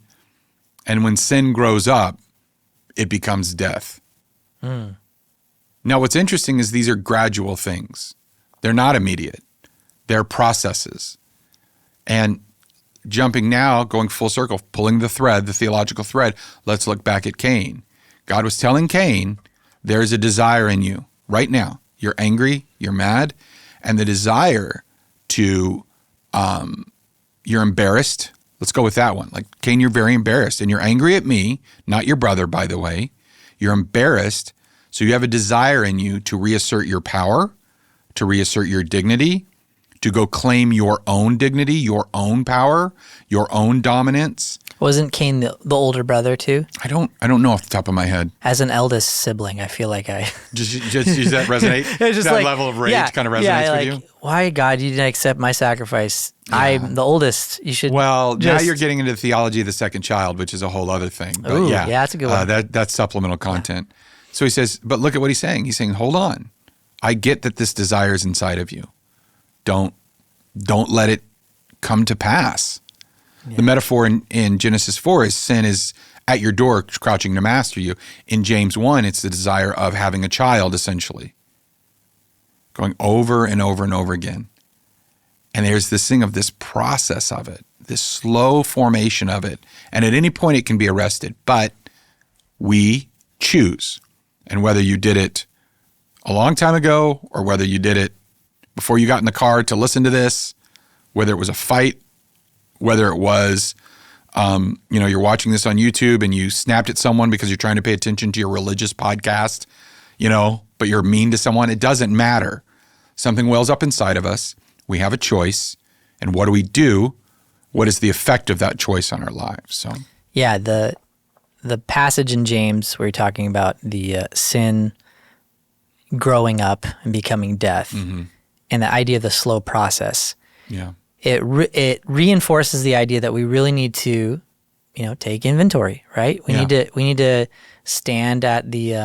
And when sin grows up, it becomes death. Now, what's interesting is these are gradual things. They're not immediate. They're processes. And jumping now, going full circle, pulling the thread, the theological thread, let's look back at Cain. God was telling Cain, there's a desire in you right now. You're angry, you're mad, and the desire to, you're embarrassed. Let's go with that one. Like, Cain, you're very embarrassed, and you're angry at me, not your brother, by the way. You're embarrassed, so you have a desire in you to reassert your power, to reassert your dignity, to go claim your own dignity, your own power, your own dominance. Wasn't Cain the older brother too? I don't know off the top of my head. As an eldest sibling, I feel like I just does that resonate? Just that like, level of rage kind of resonates with you. Why, God, you didn't accept my sacrifice? Yeah. I'm the oldest. You should. Well, now you're getting into the theology of the second child, which is a whole other thing. But ooh, yeah, that's a good one. That's supplemental content. Yeah. So he says, but look at what he's saying. He's saying, hold on. I get that this desire is inside of you. Don't let it come to pass. Yeah. The metaphor in Genesis 4 is sin is at your door crouching to master you. In James 1, it's the desire of having a child, essentially. Going over and over and over again. And there's this thing of this process of it, this slow formation of it. And at any point it can be arrested, but we choose. And whether you did it a long time ago or whether you did it before you got in the car to listen to this, whether it was a fight, whether it was, you're watching this on YouTube and you snapped at someone because you're trying to pay attention to your religious podcast, but you're mean to someone, it doesn't matter. Something wells up inside of us. We have a choice. And what do we do? What is the effect of that choice on our lives? So, yeah, the passage in James where you're talking about the sin growing up and becoming death, mm-hmm. and the idea of the slow process. Yeah. It reinforces the idea that we really need to, take inventory, right? We need to stand at the.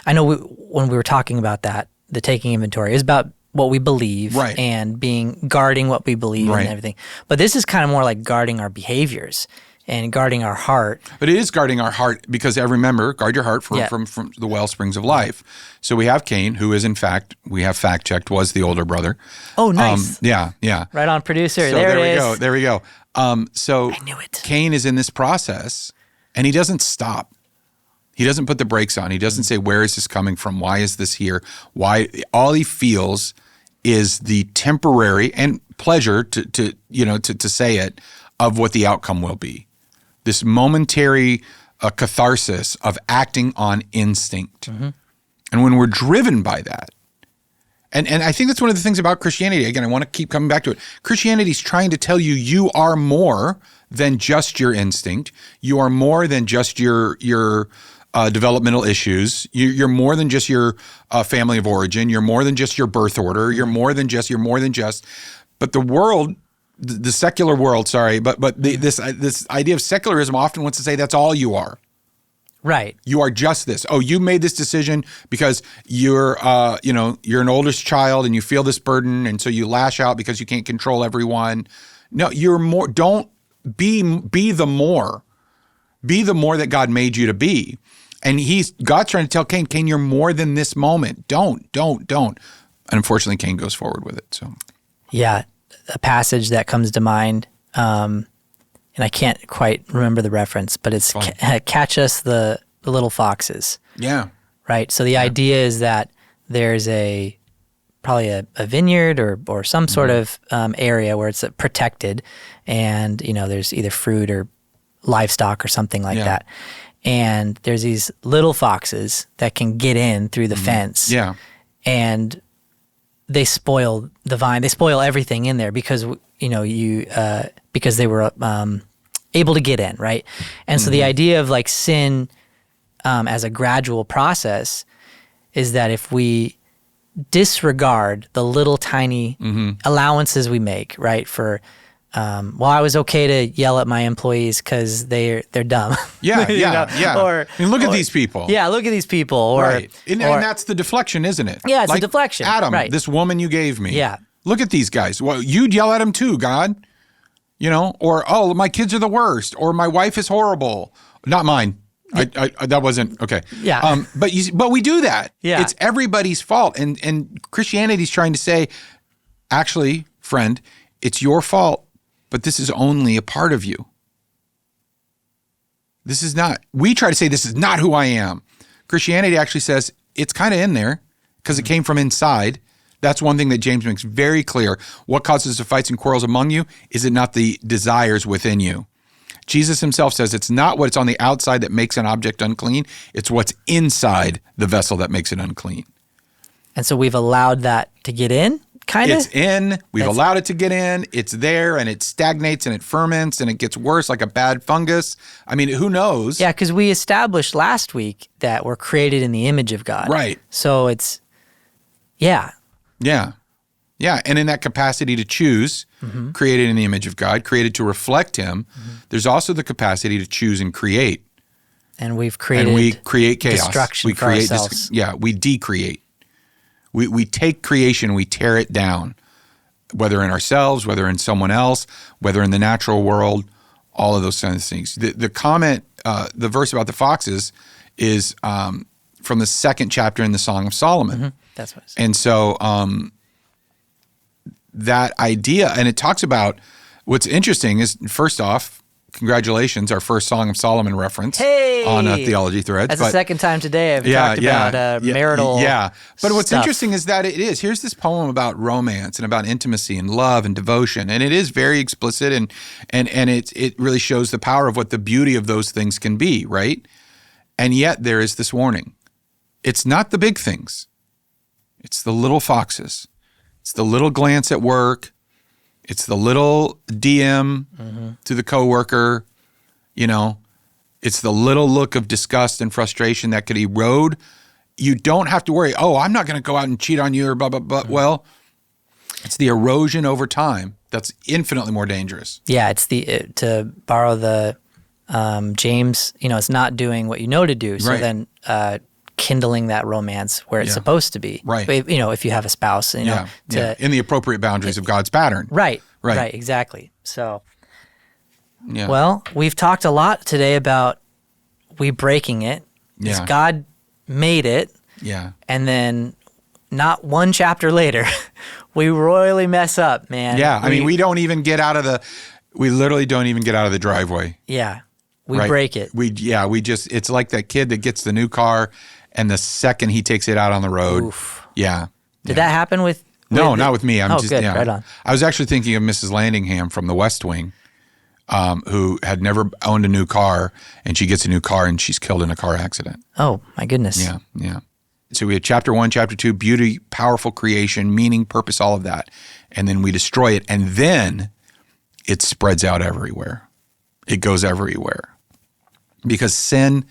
I know when we were talking about that, the taking inventory is about what we believe, right. and guarding what we believe, right. and everything. But this is kind of more like guarding our behaviors and guarding our heart. But it is guarding our heart because remember, guard your heart from the well springs of life. So we have Cain, who is in fact, we have fact checked, was the older brother. Oh, nice. Yeah. Right on, producer. So there it is. There we go. So I knew it. Cain is in this process and he doesn't stop. He doesn't put the brakes on. He doesn't say, where is this coming from? Why is this here? Why? All he feels is the temporary and pleasure to say it of what the outcome will be. This momentary catharsis of acting on instinct. Mm-hmm. And when we're driven by that, and I think that's one of the things about Christianity. Again, I want to keep coming back to it. Christianity is trying to tell you are more than just your instinct. You are more than just your developmental issues. You're more than just your family of origin. You're more than just your birth order. You're more than just. But the world, the secular world, this idea of secularism often wants to say that's all you are. Right. You are just this. Oh, you made this decision because you're an oldest child and you feel this burden, and so you lash out because you can't control everyone. No, you're more. Don't be the more. Be the more that God made you to be. And God's trying to tell Cain, you're more than this moment. Don't. And unfortunately, Cain goes forward with it. So, yeah, a passage that comes to mind, and I can't quite remember the reference, but it's catch us the little foxes. Yeah. Right. So the idea is that there's probably a vineyard or some sort of area where it's protected, and there's either fruit or livestock or something like that. And there's these little foxes that can get in through the fence. Yeah. And they spoil the vine. They spoil everything in there because because they were able to get in, right? And so the idea of like sin as a gradual process is that if we disregard the little tiny allowances we make, right? For I was okay to yell at my employees because they're dumb. Yeah, yeah. Or look at these people. Yeah, look at these people. Right. And that's the deflection, isn't it? Yeah, it's like a deflection. Adam, right. This woman you gave me. Yeah. Look at these guys. Well, you'd yell at them too, God. Or, oh, my kids are the worst. Or my wife is horrible. Not mine. I that wasn't okay. Yeah. But we do that. Yeah. It's everybody's fault. And Christianity's trying to say, actually, friend, it's your fault, but this is only a part of you. This is not. We try to say this is not who I am. Christianity actually says it's kind of in there because it came from inside. That's one thing that James makes very clear. What causes the fights and quarrels among you? Is it not the desires within you? Jesus himself says it's not what's on the outside that makes an object unclean. It's what's inside the vessel that makes it unclean. And so we've allowed that to get in, kind of? It's in. We've allowed it to get in. It's there, and it stagnates, and it ferments, and it gets worse like a bad fungus. I mean, who knows? Yeah, because we established last week that we're created in the image of God. Right. So it's, yeah. Yeah. Yeah. And in that capacity to choose, created in the image of God, created to reflect him, there's also the capacity to choose and create. And we've created and we create chaos. Destruction we for create ourselves. We decreate. We take creation, we tear it down, whether in ourselves, whether in someone else, whether in the natural world, all of those kinds of things. The comment, the verse about the foxes is from the second chapter in the Song of Solomon. That's what it is. And so that idea, and it talks about, what's interesting is, first off, congratulations, our first Song of Solomon reference on Theology Threads. That's the second time today I've talked about marital But what's stuff. interesting is that here's this poem about romance and about intimacy and love and devotion, and it is very explicit, and it really shows the power of what the beauty of those things can be, right? And yet there is this warning. It's not the big things. It's the little foxes. It's the little glance at work. It's the little DM to the coworker. It's the little look of disgust and frustration that could erode. You don't have to worry, I'm not going to go out and cheat on you or blah, blah, blah. Well, it's the erosion over time that's infinitely more dangerous. Yeah, it's to borrow the James, it's not doing what you know to do. So Right. then kindling that romance where it's supposed to be. Right. If you have a spouse, in the appropriate boundaries of God's pattern. Right, exactly. So, Yeah. well, we've talked a lot today about we breaking it. Because Yeah. God made it, Yeah. and then not one chapter later, we royally mess up, man. Yeah. I mean, we literally don't even get out of the driveway. Yeah. We Right. break it. It's like that kid that gets the new car and the second he takes it out on the road. Oof. Yeah. Did that happen with? No, not with me. Good. Right on. I was actually thinking of Mrs. Landingham from The West Wing, who had never owned a new car, and she gets a new car and she's killed in a car accident. Oh, my goodness. Yeah, yeah. So we had chapter 1, chapter 2, beauty, powerful creation, meaning, purpose, all of that. And then we destroy it. And then it spreads out everywhere. It goes everywhere. Because sin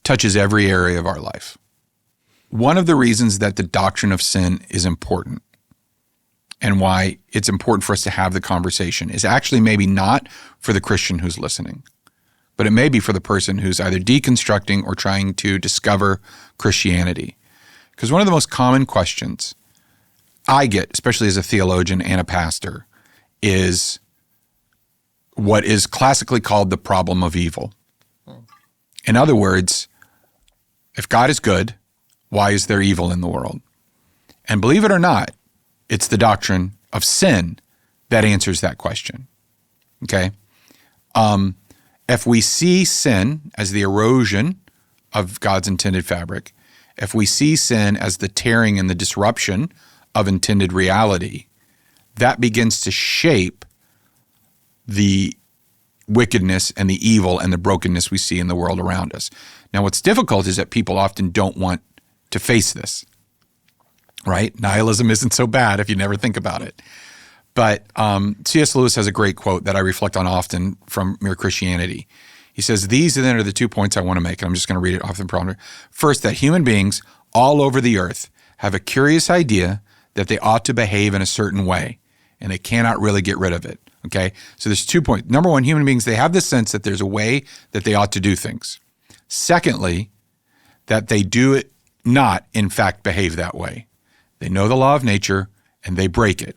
touches every area of our life. One of the reasons that the doctrine of sin is important and why it's important for us to have the conversation is actually maybe not for the Christian who's listening, but it may be for the person who's either deconstructing or trying to discover Christianity. Because one of the most common questions I get, especially as a theologian and a pastor, is what is classically called the problem of evil. In other words, if God is good, why is there evil in the world? And believe it or not, it's the doctrine of sin that answers that question. Okay? If we see sin as the erosion of God's intended fabric, if we see sin as the tearing and the disruption of intended reality, that begins to shape the wickedness and the evil and the brokenness we see in the world around us. Now, what's difficult is that people often don't want to face this, right? Nihilism isn't so bad if you never think about it. But C.S. Lewis has a great quote that I reflect on often from Mere Christianity. He says, these then are the 2 points I want to make, and I'm just going to read it off the prompter. First, that human beings all over the earth have a curious idea that they ought to behave in a certain way, and they cannot really get rid of it. Okay, so there's 2 points. Number one, human beings, they have this sense that there's a way that they ought to do things. Secondly, that they do not, in fact, behave that way. They know the law of nature and they break it.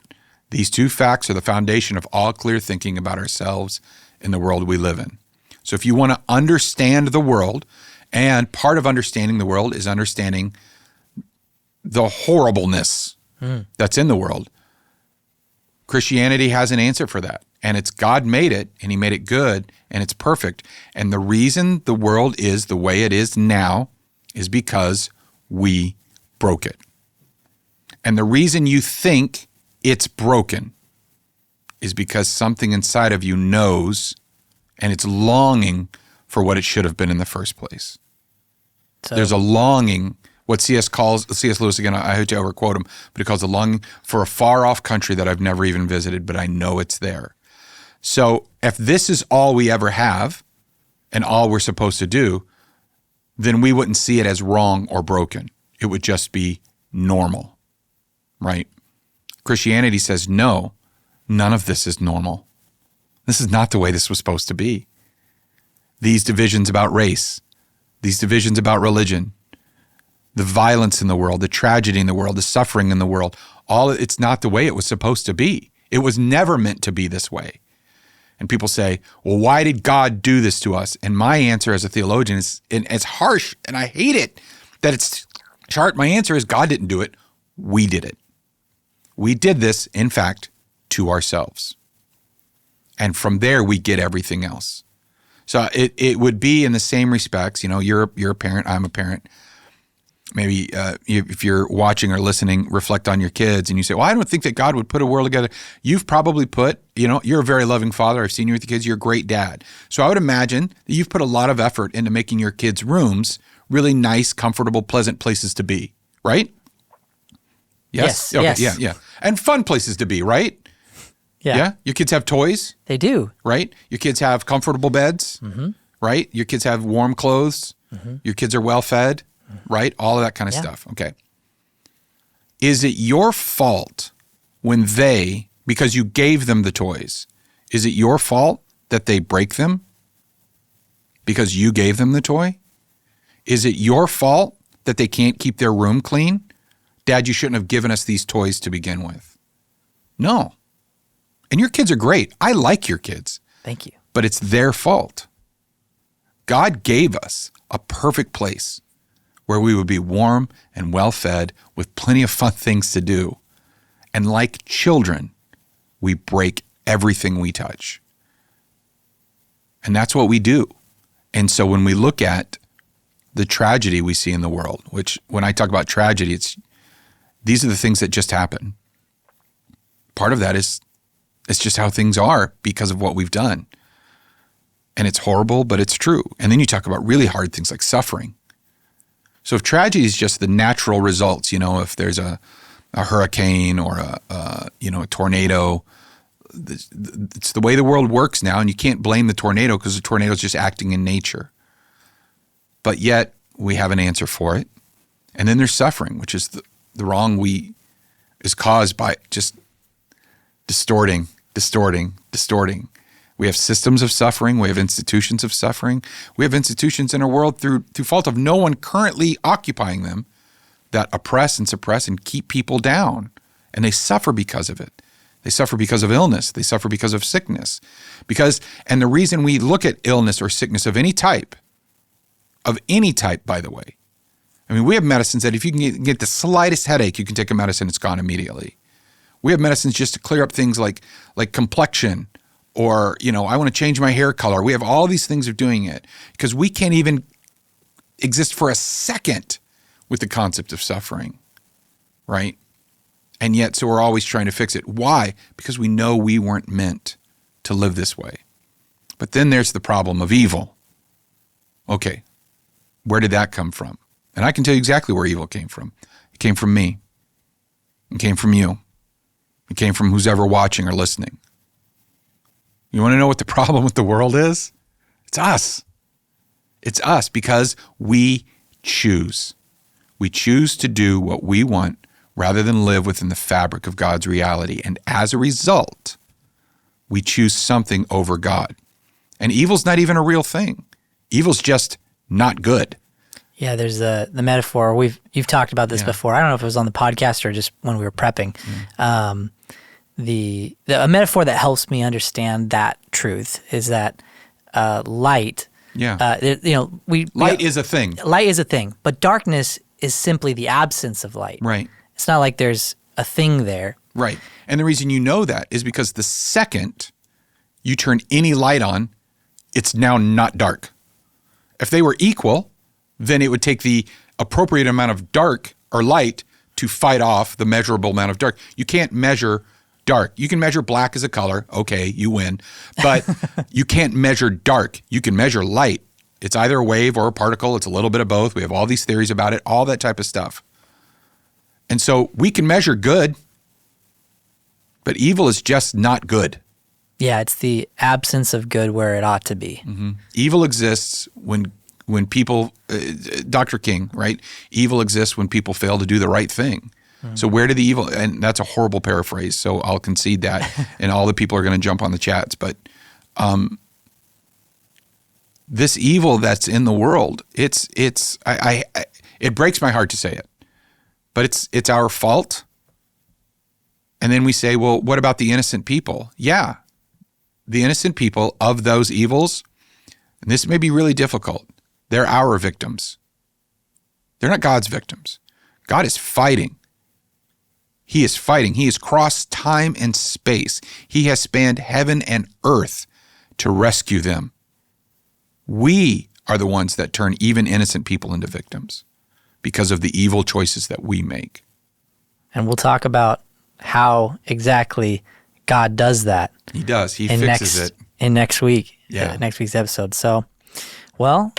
These two facts are the foundation of all clear thinking about ourselves in the world we live in. So if you want to understand the world, and part of understanding the world is understanding the horribleness that's in the world, Christianity has an answer for that. And it's God made it, and he made it good, and it's perfect. And the reason the world is the way it is now is because we broke it. And the reason you think it's broken is because something inside of you knows, and it's longing for what it should have been in the first place. So there's a longing. What C.S. Lewis, again, I hate to overquote him, but he calls a longing for a far-off country that I've never even visited, but I know it's there. So if this is all we ever have and all we're supposed to do, then we wouldn't see it as wrong or broken. It would just be normal, right? Christianity says, no, none of this is normal. This is not the way this was supposed to be. These divisions about race, these divisions about religion, the violence in the world, the tragedy in the world, the suffering in the world, it's not the way it was supposed to be. It was never meant to be this way. And people say, well, why did God do this to us? And my answer as a theologian is, and it's harsh, and I hate it that it's sharp. My answer is God didn't do it. We did it. We did this, in fact, to ourselves. And from there, we get everything else. So it would be in the same respects. You know, you're a parent, I'm a parent. Maybe if you're watching or listening, reflect on your kids and you say, well, I don't think that God would put a world together. You've probably you're a very loving father. I've seen you with the kids. You're a great dad. So I would imagine that you've put a lot of effort into making your kids' rooms really nice, comfortable, pleasant places to be, right? Yes. Okay. Yes. Yeah. And fun places to be, right? Yeah. Your kids have toys? They do. Right? Your kids have comfortable beds? Mm-hmm. Right? Your kids have warm clothes? Mm-hmm. Your kids are well fed? Right? All of that kind of stuff. Okay. Is it your fault when because you gave them the toys, is it your fault that they break them because you gave them the toy? Is it your fault that they can't keep their room clean? Dad, you shouldn't have given us these toys to begin with. No. And your kids are great. I like your kids. Thank you. But it's their fault. God gave us a perfect place where we would be warm and well-fed with plenty of fun things to do. And like children, we break everything we touch. And that's what we do. And so when we look at the tragedy we see in the world, which when I talk about tragedy, these are the things that just happen. Part of that is it's just how things are because of what we've done. And it's horrible, but it's true. And then you talk about really hard things like suffering. So if tragedy is just the natural results, if there's a hurricane or a tornado, it's the way the world works now, and you can't blame the tornado because the tornado is just acting in nature. But yet we have an answer for it. And then there's suffering, which is the wrong is caused by just distorting. We have systems of suffering. We have institutions of suffering. We have institutions in our world through fault of no one currently occupying them that oppress and suppress and keep people down. And they suffer because of it. They suffer because of illness. They suffer because of sickness. And the reason we look at illness or sickness of any type of any type, by the way. I mean, we have medicines that if you can get the slightest headache, you can take a medicine, it's gone immediately. We have medicines just to clear up things like complexion, or, I want to change my hair color. We have all these things of doing it because we can't even exist for a second with the concept of suffering, right? And yet, so we're always trying to fix it. Why? Because we know we weren't meant to live this way. But then there's the problem of evil. Okay, where did that come from? And I can tell you exactly where evil came from. It came from me. It came from you. It came from who's ever watching or listening. You want to know what the problem with the world is? It's us. It's us because we choose. We choose to do what we want rather than live within the fabric of God's reality. And as a result, we choose something over God. And evil's not even a real thing. Evil's just not good. Yeah, there's the metaphor. You've talked about this before. I don't know if it was on the podcast or just when we were prepping. A metaphor that helps me understand that truth is that light. Light is a thing. Light is a thing, but darkness is simply the absence of light. Right. It's not like there's a thing there. Right. And the reason you know that is because the second you turn any light on, it's now not dark. If they were equal, then it would take the appropriate amount of dark or light to fight off the measurable amount of dark. You can't measure dark. You can measure black as a color. Okay, you win. But you can't measure dark. You can measure light. It's either a wave or a particle. It's a little bit of both. We have all these theories about it, all that type of stuff. And so we can measure good, but evil is just not good. Yeah, it's the absence of good where it ought to be. Mm-hmm. Evil exists when people, Dr. King, right? Evil exists when people fail to do the right thing. Mm-hmm. So where did the evil, and that's a horrible paraphrase, so I'll concede that, and all the people are going to jump on the chats, but this evil that's in the world, it breaks my heart to say it, but it's our fault. And then we say, well, what about the innocent people? Yeah, the innocent people of those evils, and this may be really difficult, they're our victims. They're not God's victims. God is fighting. He is fighting. He has crossed time and space. He has spanned heaven and earth to rescue them. We are the ones that turn even innocent people into victims because of the evil choices that we make. And we'll talk about how exactly God does that. He does. He fixes it. In next week. Yeah. Next week's episode. So, well,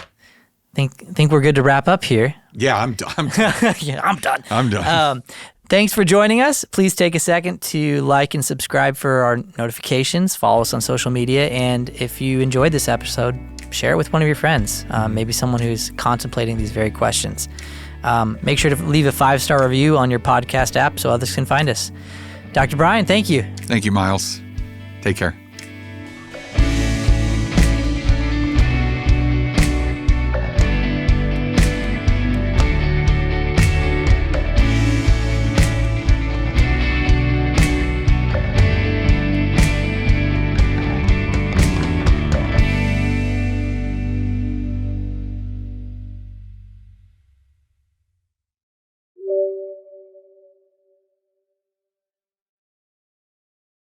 think we're good to wrap up here. Yeah, I'm done. Yeah, I'm done. I'm done. Thanks for joining us. Please take a second to like and subscribe for our notifications. Follow us on social media. And if you enjoyed this episode, share it with one of your friends, maybe someone who's contemplating these very questions. Make sure to leave a 5-star review on your podcast app so others can find us. Dr. Brian, thank you. Thank you, Miles. Take care.